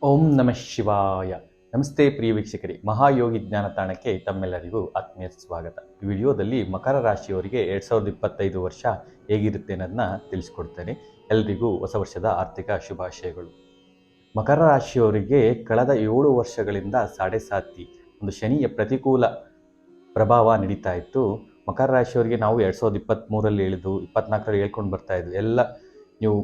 ಓಂ ನಮಃ ಶಿವಾಯ. ನಮಸ್ತೆ ಪ್ರಿಯ ವೀಕ್ಷಕರೇ, ಮಹಾಯೋಗಿ ಜ್ಞಾನ ತಾಣಕ್ಕೆ ತಮ್ಮೆಲ್ಲರಿಗೂ ಆತ್ಮೀಯ ಸ್ವಾಗತ. ಈ ವಿಡಿಯೋದಲ್ಲಿ ಮಕರ ರಾಶಿಯವರಿಗೆ 2025 ವರ್ಷ ಹೇಗಿರುತ್ತೆ ಅನ್ನೋದನ್ನ ತಿಳಿಸ್ಕೊಡ್ತೇನೆ. ಎಲ್ರಿಗೂ ಹೊಸ ವರ್ಷದ ಆರ್ಥಿಕ ಶುಭಾಶಯಗಳು. ಮಕರ ರಾಶಿಯವರಿಗೆ ಕಳೆದ 7 ವರ್ಷಗಳಿಂದ ಸಾಡೆ ಸಾತಿ ಒಂದು ಶನಿಯ ಪ್ರತಿಕೂಲ ಪ್ರಭಾವ ನಡೀತಾ ಇತ್ತು. ಮಕರ ರಾಶಿಯವರಿಗೆ ನಾವು 2023ರಲ್ಲಿ ಹೇಳಿದ್ದು, 24ರಲ್ಲಿ ಹೇಳ್ಕೊಂಡು ಬರ್ತಾ ಇದ್ವಿ, ಎಲ್ಲ ನೀವು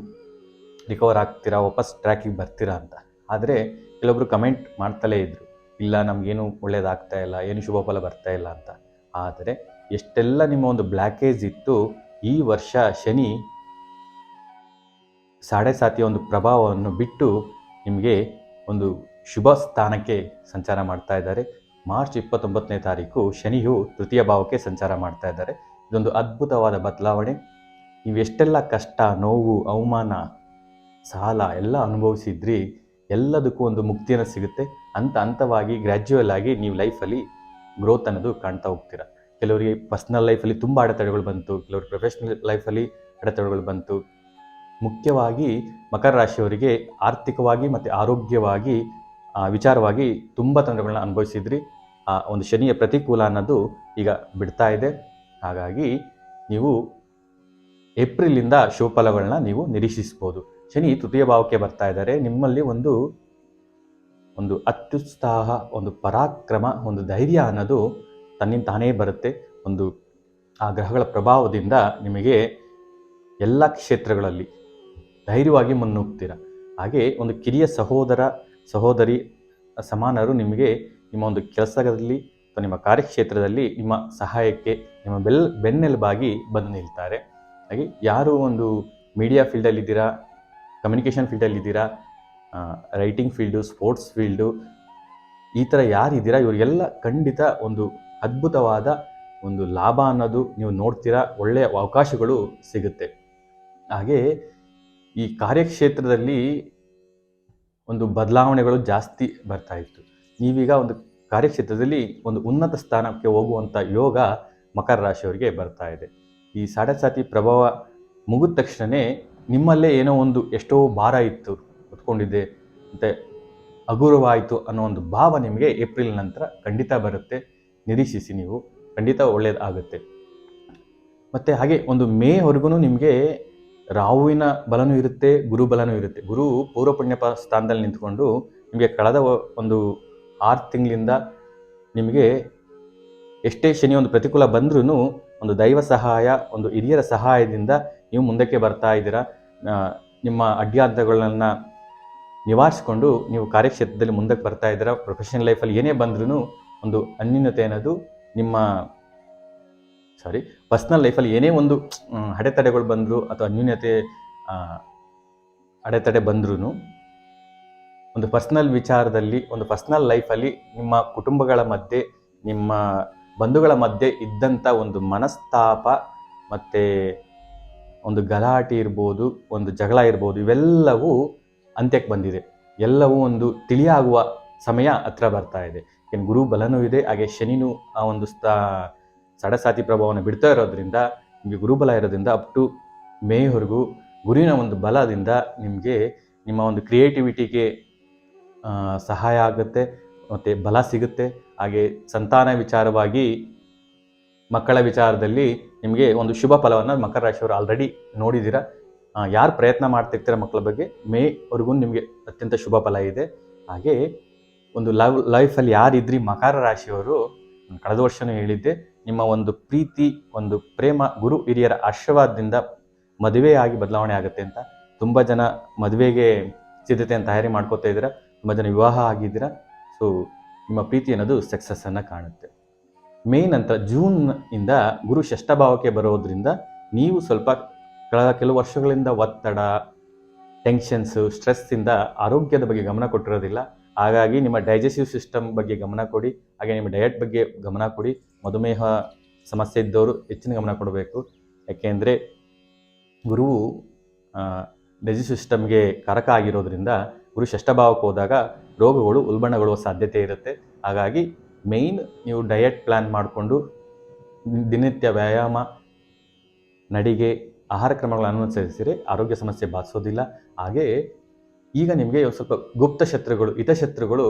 ರಿಕವರ್ ಆಗ್ತೀರಾ, ವಾಪಸ್ ಟ್ರ್ಯಾಕಿಗೆ ಬರ್ತೀರಾ ಅಂತ. ಆದರೆ ಕೆಲವೊಬ್ರು ಕಮೆಂಟ್ ಮಾಡ್ತಲೇ ಇದ್ರು, ಇಲ್ಲ ನಮಗೇನು ಒಳ್ಳೇದಾಗ್ತಾ ಇಲ್ಲ, ಏನು ಶುಭ ಫಲ ಬರ್ತಾ ಇಲ್ಲ ಅಂತ. ಆದರೆ ಎಷ್ಟೆಲ್ಲ ನಿಮ್ಮ ಒಂದು ಬ್ಲ್ಯಾಕೇಜ್ ಇತ್ತು, ಈ ವರ್ಷ ಶನಿ ಸಾಡೆ ಸಾತಿಯ ಒಂದು ಪ್ರಭಾವವನ್ನು ಬಿಟ್ಟು ನಿಮಗೆ ಒಂದು ಶುಭ ಸ್ಥಾನಕ್ಕೆ ಸಂಚಾರ ಮಾಡ್ತಾ ಇದ್ದಾರೆ. ಮಾರ್ಚ್ 29ನೇ ತಾರೀಕು ಶನಿಯು ತೃತೀಯ ಭಾವಕ್ಕೆ ಸಂಚಾರ ಮಾಡ್ತಾ ಇದ್ದಾರೆ. ಇದೊಂದು ಅದ್ಭುತವಾದ ಬದಲಾವಣೆ. ನೀವು ಎಷ್ಟೆಲ್ಲ ಕಷ್ಟ, ನೋವು, ಅವಮಾನ, ಸಾಲ ಎಲ್ಲ ಅನುಭವಿಸಿದ್ರಿ, ಎಲ್ಲದಕ್ಕೂ ಒಂದು ಮುಕ್ತಿಯನ್ನು ಸಿಗುತ್ತೆ. ಹಂತವಾಗಿ ಗ್ರ್ಯಾಜುವಲ್ ಆಗಿ ನೀವು ಲೈಫಲ್ಲಿ ಗ್ರೋತ್ ಅನ್ನೋದು ಕಾಣ್ತಾ ಹೋಗ್ತೀರಾ. ಕೆಲವರಿಗೆ ಪರ್ಸ್ನಲ್ ಲೈಫಲ್ಲಿ ತುಂಬ ಅಡೆತಡೆಗಳು ಬಂತು, ಕೆಲವರಿಗೆ ಪ್ರೊಫೆಷ್ನಲ್ ಲೈಫಲ್ಲಿ ಅಡೆತಡೆಗಳು ಬಂತು. ಮುಖ್ಯವಾಗಿ ಮಕರ ರಾಶಿಯವರಿಗೆ ಆರ್ಥಿಕವಾಗಿ ಮತ್ತು ಆರೋಗ್ಯವಾಗಿ ವಿಚಾರವಾಗಿ ತುಂಬ ತೊಂದರೆಗಳನ್ನ ಅನುಭವಿಸಿದ್ರಿ. ಒಂದು ಶನಿಯ ಪ್ರತಿಕೂಲ ಅನ್ನೋದು ಈಗ ಬಿಡ್ತಾ ಇದೆ. ಹಾಗಾಗಿ ನೀವು ಏಪ್ರಿಲಿಂದ ಶುಭಫಲಗಳನ್ನ ನೀವು ನಿರೀಕ್ಷಿಸ್ಬೋದು. ಶನಿ ತೃತೀಯ ಭಾವಕ್ಕೆ ಬರ್ತಾ ಇದ್ದಾರೆ. ನಿಮ್ಮಲ್ಲಿ ಒಂದು ಅತ್ಯುತ್ಸಾಹ, ಒಂದು ಪರಾಕ್ರಮ, ಒಂದು ಧೈರ್ಯ ಅನ್ನೋದು ತನ್ನಿಂದ ತಾನೇ ಬರುತ್ತೆ. ಒಂದು ಆ ಗ್ರಹಗಳ ಪ್ರಭಾವದಿಂದ ನಿಮಗೆ ಎಲ್ಲ ಕ್ಷೇತ್ರಗಳಲ್ಲಿ ಧೈರ್ಯವಾಗಿ ಮುನ್ನುಗ್ತೀರ. ಹಾಗೆ ಒಂದು ಕಿರಿಯ ಸಹೋದರಿ ಸಮಾನರು ನಿಮಗೆ ನಿಮ್ಮ ಒಂದು ಕೆಲಸದಲ್ಲಿ ಅಥವಾ ನಿಮ್ಮ ಕಾರ್ಯಕ್ಷೇತ್ರದಲ್ಲಿ ನಿಮ್ಮ ಸಹಾಯಕ್ಕೆ, ನಿಮ್ಮ ಬೆನ್ನೆಲುಬಾಗಿ ಬಂದು ನಿಲ್ತಾರೆ. ಹಾಗೆ ಯಾರು ಒಂದು ಮೀಡಿಯಾ ಫೀಲ್ಡಲ್ಲಿದ್ದೀರಾ, ಕಮ್ಯುನಿಕೇಷನ್ ಫೀಲ್ಡಲ್ಲಿದ್ದೀರಾ, ರೈಟಿಂಗ್ ಫೀಲ್ಡು, ಸ್ಪೋರ್ಟ್ಸ್ ಫೀಲ್ಡು, ಈ ಥರ ಯಾರಿದ್ದೀರಾ ಇವರಿಗೆಲ್ಲ ಖಂಡಿತ ಒಂದು ಅದ್ಭುತವಾದ ಒಂದು ಲಾಭ ಅನ್ನೋದು ನೀವು ನೋಡ್ತೀರಾ. ಒಳ್ಳೆಯ ಅವಕಾಶಗಳು ಸಿಗುತ್ತೆ. ಹಾಗೆ ಈ ಕಾರ್ಯಕ್ಷೇತ್ರದಲ್ಲಿ ಒಂದು ಬದಲಾವಣೆಗಳು ಜಾಸ್ತಿ ಬರ್ತಾ ಇತ್ತು. ನೀವೀಗ ಒಂದು ಕಾರ್ಯಕ್ಷೇತ್ರದಲ್ಲಿ ಒಂದು ಉನ್ನತ ಸ್ಥಾನಕ್ಕೆ ಹೋಗುವಂಥ ಯೋಗ ಮಕರ ರಾಶಿಯವರಿಗೆ ಬರ್ತಾ ಇದೆ. ಈ ಸಾಡೆ ಸಾತಿ ಪ್ರಭಾವ ಮುಗಿದ ತಕ್ಷಣವೇ ನಿಮ್ಮಲ್ಲೇ ಏನೋ ಒಂದು ಎಷ್ಟೋ ಭಾರ ಇತ್ತು, ಹೊತ್ಕೊಂಡಿದ್ದೆ ಮತ್ತು ಹಗುರವಾಯಿತು ಅನ್ನೋ ಒಂದು ಭಾವ ನಿಮಗೆ ಏಪ್ರಿಲ್ ನಂತರ ಖಂಡಿತ ಬರುತ್ತೆ. ನಿರೀಕ್ಷಿಸಿ, ನೀವು ಖಂಡಿತ ಒಳ್ಳೆಯದಾಗುತ್ತೆ. ಮತ್ತು ಹಾಗೆ ಒಂದು ಮೇವರೆಗೂ ನಿಮಗೆ ರಾಹುವಿನ ಬಲನೂ ಇರುತ್ತೆ, ಗುರು ಬಲನೂ ಇರುತ್ತೆ. ಗುರು ಪೂರ್ವ ಪುಣ್ಯ ಸ್ಥಾನದಲ್ಲಿ ನಿಂತ್ಕೊಂಡು ನಿಮಗೆ ಕಳೆದ ಒಂದು 6 ತಿಂಗಳಿಂದ ನಿಮಗೆ ಎಷ್ಟೇ ಶನಿ ಒಂದು ಪ್ರತಿಕೂಲ ಬಂದ್ರೂ ಒಂದು ದೈವ ಸಹಾಯ, ಒಂದು ಹಿರಿಯರ ಸಹಾಯದಿಂದ ನೀವು ಮುಂದಕ್ಕೆ ಬರ್ತಾ ಇದ್ದೀರಾ. ನಿಮ್ಮ ಅಡ್ಡಾದಿಗಳನ್ನು ನಿವಾರಿಸಿಕೊಂಡು ನೀವು ಕಾರ್ಯಕ್ಷೇತ್ರದಲ್ಲಿ ಮುಂದಕ್ಕೆ ಬರ್ತಾ ಇದ್ದೀರಾ. ಪ್ರೊಫೆಷನಲ್ ಲೈಫಲ್ಲಿ ಏನೇ ಬಂದ್ರೂ ಒಂದು ಅನ್ಯೂನ್ಯತೆ ಅನ್ನೋದು ಪರ್ಸ್ನಲ್ ಲೈಫಲ್ಲಿ ಏನೇ ಒಂದು ಅಡೆತಡೆಗಳು ಬಂದರೂ ಅಥವಾ ಅನ್ಯೂನ್ಯತೆ ಅಡೆತಡೆ ಬಂದ್ರೂ ಒಂದು ಪರ್ಸ್ನಲ್ ವಿಚಾರದಲ್ಲಿ, ಒಂದು ಪರ್ಸ್ನಲ್ ಲೈಫಲ್ಲಿ ನಿಮ್ಮ ಕುಟುಂಬಗಳ ಮಧ್ಯೆ, ನಿಮ್ಮ ಬಂಧುಗಳ ಮಧ್ಯೆ ಇದ್ದಂಥ ಒಂದು ಮನಸ್ತಾಪ ಮತ್ತು ಒಂದು ಗಲಾಟೆ ಇರ್ಬೋದು, ಒಂದು ಜಗಳ ಇರ್ಬೋದು, ಇವೆಲ್ಲವೂ ಅಂತ್ಯಕ್ಕೆ ಬಂದಿದೆ. ಎಲ್ಲವೂ ಒಂದು ತಿಳಿಯಾಗುವ ಸಮಯ ಹತ್ರ ಬರ್ತಾ ಇದೆ. ಏನು ಗುರು ಬಲನೂ ಇದೆ, ಹಾಗೆ ಶನಿನೂ ಆ ಒಂದು ಸಾಡೆ ಸಾತಿ ಪ್ರಭಾವವನ್ನು ಬಿಡ್ತಾ ಇರೋದ್ರಿಂದ, ನಿಮಗೆ ಗುರುಬಲ ಇರೋದ್ರಿಂದ ಅಪ್ ಟು ಮೇವರೆಗೂ ಗುರುವಿನ ಒಂದು ಬಲದಿಂದ ನಿಮಗೆ ನಿಮ್ಮ ಒಂದು ಕ್ರಿಯೇಟಿವಿಟಿಗೆ ಸಹಾಯ ಆಗುತ್ತೆ ಮತ್ತು ಬಲ ಸಿಗುತ್ತೆ. ಹಾಗೆ ಸಂತಾನ ವಿಚಾರವಾಗಿ, ಮಕ್ಕಳ ವಿಚಾರದಲ್ಲಿ ನಿಮಗೆ ಒಂದು ಶುಭ ಫಲವನ್ನು ಮಕರ ರಾಶಿಯವರು ಆಲ್ರೆಡಿ ನೋಡಿದ್ದೀರಾ. ಯಾರು ಪ್ರಯತ್ನ ಮಾಡ್ತಿರ್ತೀರ ಮಕ್ಕಳ ಬಗ್ಗೆ, ಮೇವರೆಗೂ ನಿಮಗೆ ಅತ್ಯಂತ ಶುಭ ಫಲ ಇದೆ. ಹಾಗೆ ಒಂದು ಲೈಫಲ್ಲಿ ಯಾರಿದ್ರಿ ಮಕರ ರಾಶಿಯವರು, ಕಳೆದ ವರ್ಷವೂ ಹೇಳಿದ್ದೆ, ನಿಮ್ಮ ಒಂದು ಪ್ರೀತಿ, ಒಂದು ಪ್ರೇಮ ಗುರು ಹಿರಿಯರ ಆಶೀರ್ವಾದದಿಂದ ಮದುವೆಯಾಗಿ ಬದಲಾವಣೆ ಆಗುತ್ತೆ ಅಂತ. ತುಂಬ ಜನ ಮದುವೆಗೆ ಸಿದ್ಧತೆಯನ್ನು ತಯಾರಿ ಮಾಡ್ಕೋತಾ ಇದ್ದೀರಾ, ತುಂಬ ಜನ ವಿವಾಹ ಆಗಿದ್ದೀರಾ. ಸೊ ನಿಮ್ಮ ಪ್ರೀತಿ ಅನ್ನೋದು ಸಕ್ಸಸ್ಸನ್ನು ಕಾಣುತ್ತೆ. ಮೇ ನಂತರ ಜೂನ್ ಇಂದ ಗುರು ಷಷ್ಠಭಾವಕ್ಕೆ ಬರೋದ್ರಿಂದ ನೀವು ಸ್ವಲ್ಪ ಕೆಲವು ವರ್ಷಗಳಿಂದ ಒತ್ತಡ, ಟೆನ್ಷನ್ಸು, ಸ್ಟ್ರೆಸ್ಸಿಂದ ಆರೋಗ್ಯದ ಬಗ್ಗೆ ಗಮನ ಕೊಟ್ಟಿರೋದಿಲ್ಲ. ಹಾಗಾಗಿ ನಿಮ್ಮ ಡೈಜೆಸ್ಟಿವ್ ಸಿಸ್ಟಮ್ ಬಗ್ಗೆ ಗಮನ ಕೊಡಿ. ಹಾಗೆ ನಿಮ್ಮ ಡಯಟ್ ಬಗ್ಗೆ ಗಮನ ಕೊಡಿ. ಮಧುಮೇಹ ಸಮಸ್ಯೆ ಇದ್ದವರು ಹೆಚ್ಚಿನ ಗಮನ ಕೊಡಬೇಕು. ಯಾಕೆಂದರೆ ಗುರುವು ಡೈಜೆಸ್ಟಿವ್ ಸಿಸ್ಟಮ್ಗೆ ಕಾರಕ ಆಗಿರೋದ್ರಿಂದ ಗುರು ಷಷ್ಠಭಾವಕ್ಕೆ ಹೋದಾಗ ರೋಗಗಳು ಉಲ್ಬಣಗೊಳ್ಳುವ ಸಾಧ್ಯತೆ ಇರುತ್ತೆ. ಹಾಗಾಗಿ ಮೇಯ್ನ್ ನೀವು ಡಯಟ್ ಪ್ಲ್ಯಾನ್ ಮಾಡಿಕೊಂಡು ದಿನನಿತ್ಯ ವ್ಯಾಯಾಮ, ನಡಿಗೆ, ಆಹಾರ ಕ್ರಮಗಳನ್ನು ಅನುಸರಿಸಿದರೆ ಆರೋಗ್ಯ ಸಮಸ್ಯೆ ಬಾಧಿಸೋದಿಲ್ಲ. ಹಾಗೆ ಈಗ ನಿಮಗೆ ಸ್ವಲ್ಪ ಗುಪ್ತ ಶತ್ರುಗಳು, ಹಿತಶತ್ರುಗಳು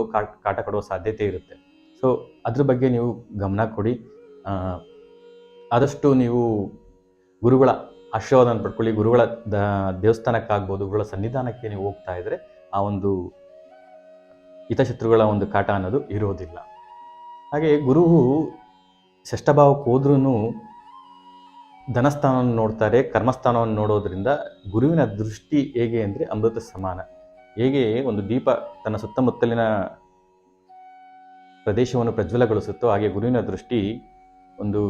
ಕಾಟ ಕೊಡುವ ಸಾಧ್ಯತೆ ಇರುತ್ತೆ. ಸೊ ಅದ್ರ ಬಗ್ಗೆ ನೀವು ಗಮನ ಕೊಡಿ. ಆದಷ್ಟು ನೀವು ಗುರುಗಳ ಆಶೀರ್ವಾದನ ಪಡ್ಕೊಳ್ಳಿ. ಗುರುಗಳ ದೇವಸ್ಥಾನಕ್ಕಾಗ್ಬೋದು, ಗುರುಗಳ ಸನ್ನಿಧಾನಕ್ಕೆ ನೀವು ಹೋಗ್ತಾ ಇದ್ರೆ ಆ ಒಂದು ಹಿತಶತ್ರುಗಳ ಒಂದು ಕಾಟ ಅನ್ನೋದು ಇರೋದಿಲ್ಲ. ಹಾಗೆ ಗುರುವು ಷಷ್ಠಭಾವಕ್ಕೆ ಹೋದ್ರೂ ಧನಸ್ಥಾನವನ್ನು ನೋಡ್ತಾರೆ, ಕರ್ಮಸ್ಥಾನವನ್ನು ನೋಡೋದ್ರಿಂದ ಗುರುವಿನ ದೃಷ್ಟಿ ಹೇಗೆ ಅಂದರೆ ಅಮೃತ ಸಮಾನ. ಹೇಗೆ ಒಂದು ದೀಪ ತನ್ನ ಸುತ್ತಮುತ್ತಲಿನ ಪ್ರದೇಶವನ್ನು ಪ್ರಜ್ವಲಗೊಳಿಸುತ್ತೋ, ಹಾಗೆ ಗುರುವಿನ ದೃಷ್ಟಿ ಒಂದು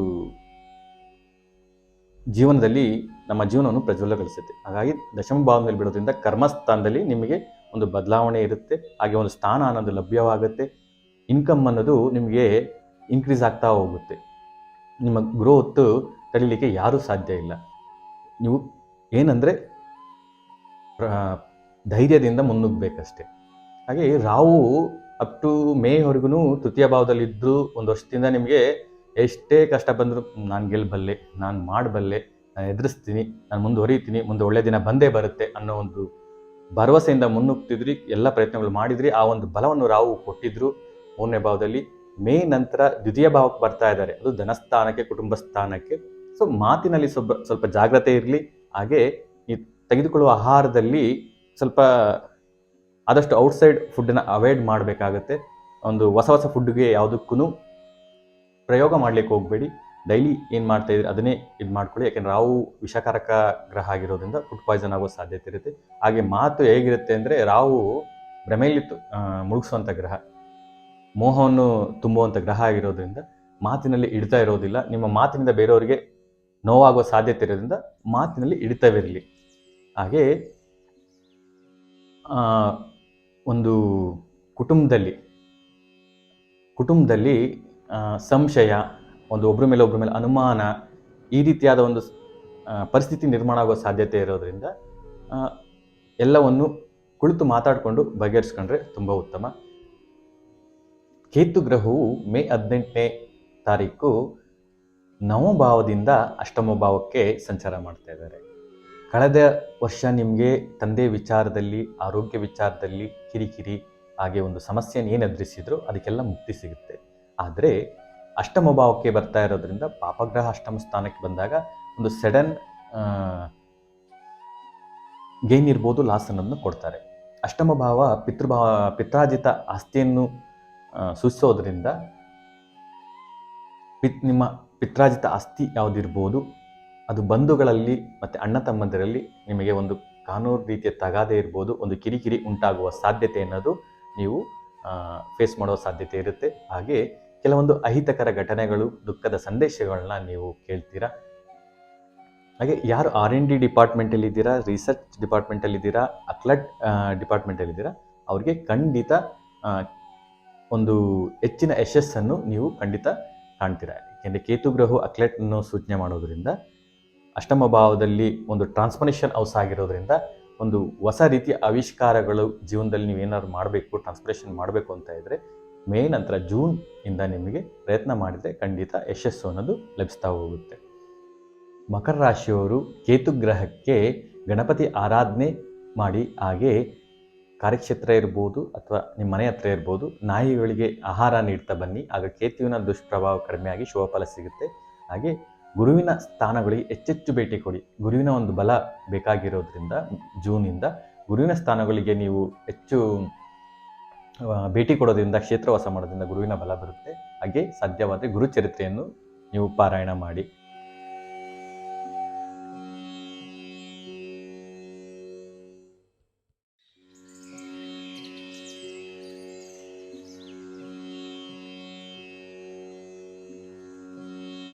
ಜೀವನದಲ್ಲಿ ನಮ್ಮ ಜೀವನವನ್ನು ಪ್ರಜ್ವಲಗೊಳಿಸುತ್ತೆ. ಹಾಗಾಗಿ ದಶಮ ಭಾವದಲ್ಲಿ ಬಿಡೋದ್ರಿಂದ ಕರ್ಮಸ್ಥಾನದಲ್ಲಿ ನಿಮಗೆ ಒಂದು ಬದಲಾವಣೆ ಇರುತ್ತೆ. ಹಾಗೆ ಒಂದು ಸ್ಥಾನ ಅನ್ನೋದು ಲಭ್ಯವಾಗುತ್ತೆ. ಇನ್ಕಮ್ ಅನ್ನೋದು ನಿಮಗೆ ಇನ್ಕ್ರೀಸ್ ಆಗ್ತಾ ಹೋಗುತ್ತೆ. ನಿಮ್ಮ ಗ್ರೋತ್ ತಡೀಲಿಕ್ಕೆ ಯಾರೂ ಸಾಧ್ಯ ಇಲ್ಲ. ನೀವು ಏನಂದರೆ ಧೈರ್ಯದಿಂದ ಮುನ್ನುಗ್ಗಬೇಕಷ್ಟೆ. ಹಾಗೆ ರಾಹು ಅಪ್ ಟು ಮೇವರೆಗೂ ತೃತೀಯ ಭಾವದಲ್ಲಿದ್ದು ಒಂದು ವರ್ಷದಿಂದ ನಿಮಗೆ ಎಷ್ಟೇ ಕಷ್ಟ ಬಂದರೂ ನಾನು ಗೆಲ್ಲಬಲ್ಲೆ, ನಾನು ಮಾಡಬಲ್ಲೆ, ನಾನು ಎದುರಿಸ್ತೀನಿ, ನಾನು ಮುಂದುವರಿತೀನಿ, ಮುಂದೆ ಒಳ್ಳೆ ದಿನ ಬಂದೇ ಬರುತ್ತೆ ಅನ್ನೋ ಒಂದು ಭರವಸೆಯಿಂದ ಮುನ್ನುಗ್ತಿದ್ರಿ, ಎಲ್ಲ ಪ್ರಯತ್ನಗಳು ಮಾಡಿದ್ರಿ. ಆ ಒಂದು ಬಲವನ್ನು ರಾಹು ಕೊಟ್ಟಿದ್ರು 3ನೇ ಭಾವದಲ್ಲಿ. ಮೇ ನಂತರ ದ್ವಿತೀಯ ಭಾವಕ್ಕೆ ಬರ್ತಾ ಇದ್ದಾರೆ, ಅದು ಧನಸ್ಥಾನಕ್ಕೆ, ಕುಟುಂಬ ಸ್ಥಾನಕ್ಕೆ. ಸೊ ಮಾತಿನಲ್ಲಿ ಸ್ವಲ್ಪ ಜಾಗ್ರತೆ ಇರಲಿ. ಹಾಗೆ ಈ ತೆಗೆದುಕೊಳ್ಳುವ ಆಹಾರದಲ್ಲಿ ಸ್ವಲ್ಪ ಆದಷ್ಟು ಔಟ್ಸೈಡ್ ಫುಡ್ಡನ್ನು ಅವಾಯ್ಡ್ ಮಾಡಬೇಕಾಗತ್ತೆ. ಒಂದು ಹೊಸ ಫುಡ್ಗೆ ಯಾವುದಕ್ಕೂ ಪ್ರಯೋಗ ಮಾಡಲಿಕ್ಕೆ ಹೋಗಬೇಡಿ. ಡೈಲಿ ಏನು ಮಾಡ್ತಾ ಇದ್ರಿ ಅದನ್ನೇ ಇದು ಮಾಡ್ಕೊಳ್ಳಿ. ಯಾಕೆಂದರೆ ರಾಹು ವಿಷಕಾರಕ ಗ್ರಹ ಆಗಿರೋದ್ರಿಂದ ಫುಡ್ ಪಾಯ್ಸನ್ ಆಗೋ ಸಾಧ್ಯತೆ ಇರುತ್ತೆ. ಹಾಗೆ ಮಾತು ಹೇಗಿರುತ್ತೆ ಅಂದರೆ ರಾಹು ಭ್ರಮೆಯಲ್ಲಿ ಮುಳುಗಿಸುವಂಥ ಗ್ರಹ, ಮೋಹವನ್ನು ತುಂಬುವಂಥ ಗ್ರಹ ಆಗಿರೋದ್ರಿಂದ ಮಾತಿನಲ್ಲಿ ಹಿಡಿತಾ ಇರೋದಿಲ್ಲ. ನಿಮ್ಮ ಮಾತಿನಿಂದ ಬೇರೆಯವರಿಗೆ ನೋವಾಗುವ ಸಾಧ್ಯತೆ ಇರೋದ್ರಿಂದ ಮಾತಿನಲ್ಲಿ ಹಿಡಿತವಿರಲಿ. ಹಾಗೆ ಒಂದು ಕುಟುಂಬದಲ್ಲಿ ಸಂಶಯ, ಒಂದು ಒಬ್ಬರ ಮೇಲೆ ಅನುಮಾನ, ಈ ರೀತಿಯಾದ ಒಂದು ಪರಿಸ್ಥಿತಿ ನಿರ್ಮಾಣ ಆಗೋ ಸಾಧ್ಯತೆ ಇರೋದ್ರಿಂದ ಎಲ್ಲವನ್ನು ಕುಳಿತು ಮಾತಾಡಿಕೊಂಡು ಬಗೆಹರಿಸ್ಕೊಂಡ್ರೆ ತುಂಬ ಉತ್ತಮ. ಕೇತು ಗ್ರಹವು ಮೇ 18ನೇ ತಾರೀಕು ನವಭಾವದಿಂದ ಅಷ್ಟಮ ಭಾವಕ್ಕೆ ಸಂಚಾರ ಮಾಡ್ತಾ ಇದ್ದಾರೆ. ಕಳೆದ ವರ್ಷ ನಿಮಗೆ ತಂದೆ ವಿಚಾರದಲ್ಲಿ, ಆರೋಗ್ಯ ವಿಚಾರದಲ್ಲಿ ಕಿರಿಕಿರಿ, ಹಾಗೆ ಒಂದು ಸಮಸ್ಯೆಯನ್ನು ಏನು ಎದುರಿಸಿದ್ರು ಅದಕ್ಕೆಲ್ಲ ಮುಕ್ತಿ ಸಿಗುತ್ತೆ. ಆದರೆ ಅಷ್ಟಮ ಭಾವಕ್ಕೆ ಬರ್ತಾ ಇರೋದ್ರಿಂದ ಪಾಪಗ್ರಹ ಅಷ್ಟಮ ಸ್ಥಾನಕ್ಕೆ ಬಂದಾಗ ಒಂದು ಸಡನ್ ಗೇನ್ ಇರ್ಬೋದು, ಲಾಸ್ ಅನ್ನೋದನ್ನು ಕೊಡ್ತಾರೆ. ಅಷ್ಟಮ ಭಾವ ಪಿತ್ರಾರ್ಜಿತ ಆಸ್ತಿಯನ್ನು ಸೂಚಿಸೋದ್ರಿಂದ ನಿಮ್ಮ ಪಿತ್ರಾರ್ಜಿತ ಆಸ್ತಿ ಯಾವುದಿರ್ಬೋದು ಅದು ಬಂಧುಗಳಲ್ಲಿ ಮತ್ತು ಅಣ್ಣ ತಮ್ಮಂದಿರಲ್ಲಿ ನಿಮಗೆ ಒಂದು ಕಾನೂನು ರೀತಿಯ ತಗಾದೆ ಇರ್ಬೋದು, ಒಂದು ಕಿರಿಕಿರಿ ಉಂಟಾಗುವ ಸಾಧ್ಯತೆ ಅನ್ನೋದು ನೀವು ಫೇಸ್ ಮಾಡೋ ಸಾಧ್ಯತೆ ಇರುತ್ತೆ. ಹಾಗೆ ಕೆಲವೊಂದು ಅಹಿತಕರ ಘಟನೆಗಳು, ದುಃಖದ ಸಂದೇಶಗಳನ್ನ ನೀವು ಕೇಳ್ತೀರಾ. ಹಾಗೆ ಯಾರು R&D ಡಿಪಾರ್ಟ್ಮೆಂಟಲ್ಲಿದ್ದೀರಾ, ರಿಸರ್ಚ್ ಡಿಪಾರ್ಟ್ಮೆಂಟಲ್ಲಿದ್ದೀರಾ, ಅಕ್ಲಟ್ ಡಿಪಾರ್ಟ್ಮೆಂಟಲ್ಲಿದ್ದೀರಾ, ಅವ್ರಿಗೆ ಖಂಡಿತ ಒಂದು ಹೆಚ್ಚಿನ ಯಶಸ್ಸನ್ನು ನೀವು ಖಂಡಿತ ಕಾಣ್ತೀರಾ. ಯಾಕೆಂದರೆ ಕೇತು ಗ್ರಹವು ಅಕ್ಲೆಟ್ನ್ನು ಸೂಚನೆ ಮಾಡೋದ್ರಿಂದ, ಅಷ್ಟಮ ಭಾವದಲ್ಲಿ ಒಂದು ಟ್ರಾನ್ಸ್ಫಾರ್ಮೇಷನ್ ಹೌಸ್ ಆಗಿರೋದ್ರಿಂದ ಒಂದು ಹೊಸ ರೀತಿಯ ಆವಿಷ್ಕಾರಗಳು ಜೀವನದಲ್ಲಿ ನೀವೇನಾದ್ರು ಮಾಡಬೇಕು, ಟ್ರಾನ್ಸ್ಫಾರ್ಮೇಷನ್ ಮಾಡಬೇಕು ಅಂತ ಇದ್ದರೆ ಮೇ ನಂತರ ಜೂನ್ ಇಂದ ನಿಮಗೆ ಪ್ರಯತ್ನ ಮಾಡಿದರೆ ಖಂಡಿತ ಯಶಸ್ಸು ಅನ್ನೋದು ಲಭಿಸ್ತಾ ಹೋಗುತ್ತೆ. ಮಕರ ರಾಶಿಯವರು ಕೇತು ಗ್ರಹಕ್ಕೆ ಗಣಪತಿ ಆರಾಧನೆ ಮಾಡಿ, ಹಾಗೆ ಕಾರ್ಯಕ್ಷೇತ್ರ ಇರ್ಬೋದು ಅಥವಾ ನಿಮ್ಮ ಮನೆ ಹತ್ರ ಇರ್ಬೋದು, ನಾಯಿಗಳಿಗೆ ಆಹಾರ ನೀಡ್ತಾ ಬನ್ನಿ. ಆಗ ಕೇತುವಿನ ದುಷ್ಪ್ರಭಾವ ಕಡಿಮೆಯಾಗಿ ಶುಭಫಲ ಸಿಗುತ್ತೆ. ಹಾಗೆ ಗುರುವಿನ ಸ್ಥಾನಗಳಿಗೆ ಹೆಚ್ಚೆಚ್ಚು ಭೇಟಿ ಕೊಡಿ. ಗುರುವಿನ ಒಂದು ಬಲ ಬೇಕಾಗಿರೋದ್ರಿಂದ ಜೂನಿಂದ ಗುರುವಿನ ಸ್ಥಾನಗಳಿಗೆ ನೀವು ಹೆಚ್ಚು ಭೇಟಿ ಕೊಡೋದ್ರಿಂದ, ಕ್ಷೇತ್ರವಾಸ ಮಾಡೋದ್ರಿಂದ ಗುರುವಿನ ಬಲ ಬರುತ್ತೆ. ಹಾಗೆ ಸಾಧ್ಯವಾದರೆ ಗುರುಚರಿತ್ರೆಯನ್ನು ನೀವು ಪಾರಾಯಣ ಮಾಡಿ.